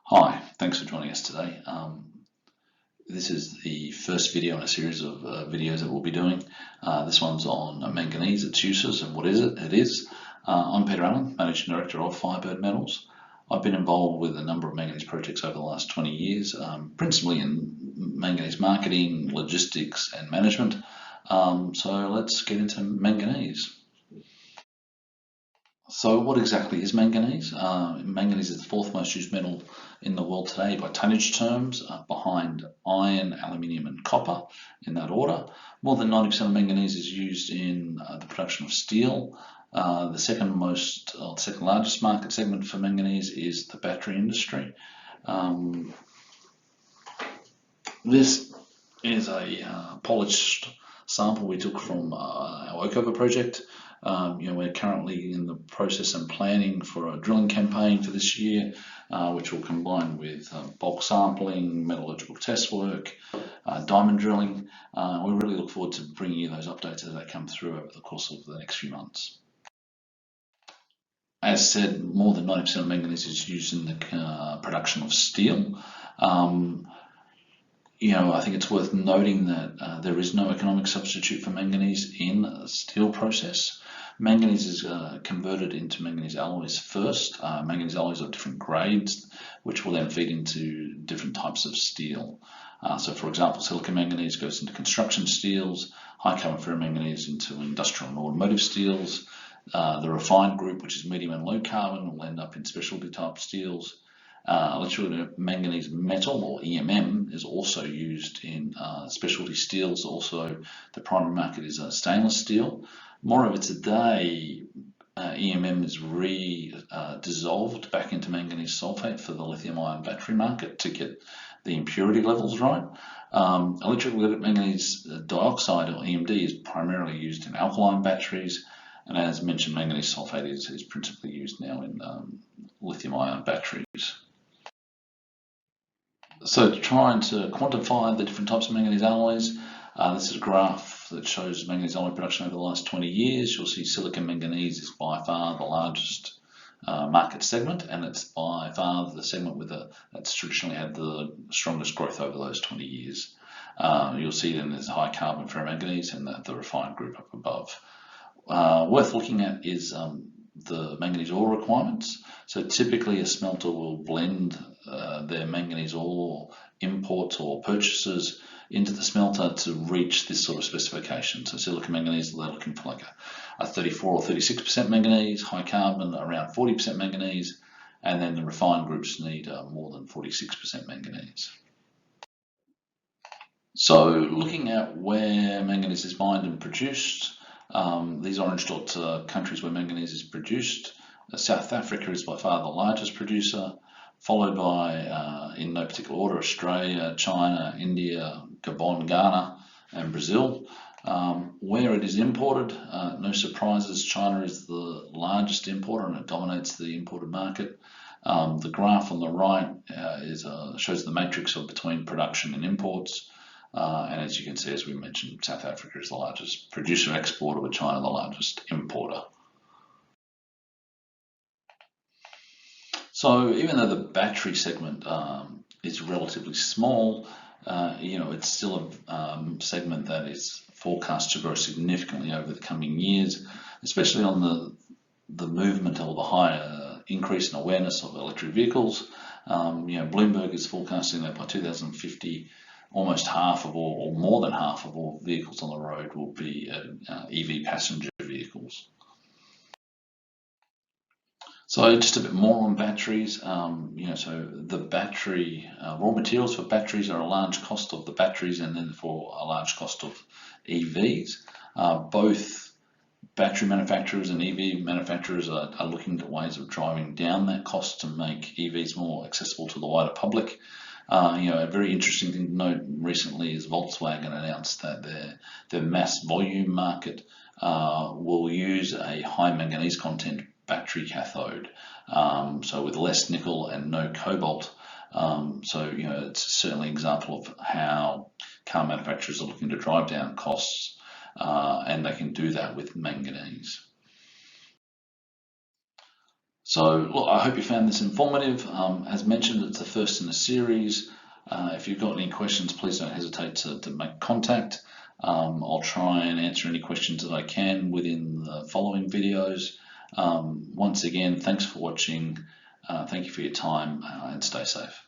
Hi, thanks for joining us today. This is the first video in a series of videos that we'll be doing. This one's on manganese, its uses and what is it? It is. I'm Peter Allen, Managing Director of Firebird Metals. I've been involved with a number of manganese projects over the last 20 years, principally in manganese marketing, logistics and management. So let's get into manganese. So what exactly is manganese? Manganese is the fourth most used metal in the world today by tonnage terms, behind iron, aluminium and copper in that order. More than 90% of manganese is used in the production of steel. The second largest market segment for manganese is the battery industry. This is a polished sample we took from our Oakover project. We're currently in the process and planning for a drilling campaign for this year, which will combine with bulk sampling, metallurgical test work, diamond drilling. We really look forward to bringing you those updates as they come through over the course of the next few months. As said, more than 90% of manganese is used in the production of steel. I think it's worth noting that there is no economic substitute for manganese in the steel process. Manganese is converted into manganese alloys first. Manganese alloys of different grades, which will then feed into different types of steel. So for example, silicon manganese goes into construction steels, high carbon ferromanganese into industrial and automotive steels. The refined group, which is medium and low carbon, will end up in specialty type steels. Manganese metal, or EMM, is also used in specialty steels. Also, the primary market is stainless steel. Moreover, today, EMM is dissolved back into manganese sulfate for the lithium-ion battery market to get the impurity levels right. Electric manganese dioxide, or EMD, is primarily used in alkaline batteries. And as mentioned, manganese sulfate is principally used now in lithium-ion batteries. So trying to quantify the different types of manganese alloys, this is a graph that shows manganese alloy production over the last 20 years. You'll see silicon manganese is by far the largest market segment, and it's by far the segment that's traditionally had the strongest growth over those 20 years. You'll see then there's high carbon ferromanganese and the refined group up above. Worth looking at is the manganese ore requirements. So typically a smelter will blend their manganese ore imports or purchases into the smelter to reach this sort of specification. So silicon manganese, they're looking for like a 34 or 36% manganese, high carbon around 40% manganese, and then the refined groups need more than 46% manganese. So looking at where manganese is mined and produced, these orange dots are countries where manganese is produced. South Africa is by far the largest producer, followed by, in no particular order, Australia, China, India, Gabon, Ghana, and Brazil. Where it is imported, no surprises, China is the largest importer and it dominates the imported market. The graph on the right shows the matrix between production and imports. And as you can see, as we mentioned, South Africa is the largest producer and exporter, with China the largest importer. So even though the battery segment is relatively small, it's still a segment that is forecast to grow significantly over the coming years, especially on the movement or the higher increase in awareness of electric vehicles. Bloomberg is forecasting that by 2050, almost half of all, or more than half of all vehicles on the road will be EV passenger vehicles. So just a bit more on batteries. So the battery raw materials for batteries are a large cost of the batteries, and then for a large cost of EVs. Both battery manufacturers and EV manufacturers are looking at ways of driving down that cost to make EVs more accessible to the wider public. A very interesting thing to note recently is Volkswagen announced that their mass volume market will use a high manganese content battery cathode, so with less nickel and no cobalt. It's certainly an example of how car manufacturers are looking to drive down costs, and they can do that with manganese. So look, I hope you found this informative. As mentioned, it's the first in a series. If you've got any questions, please don't hesitate to make contact. I'll try and answer any questions that I can within the following videos. Once again, thanks for watching. Thank you for your time and stay safe.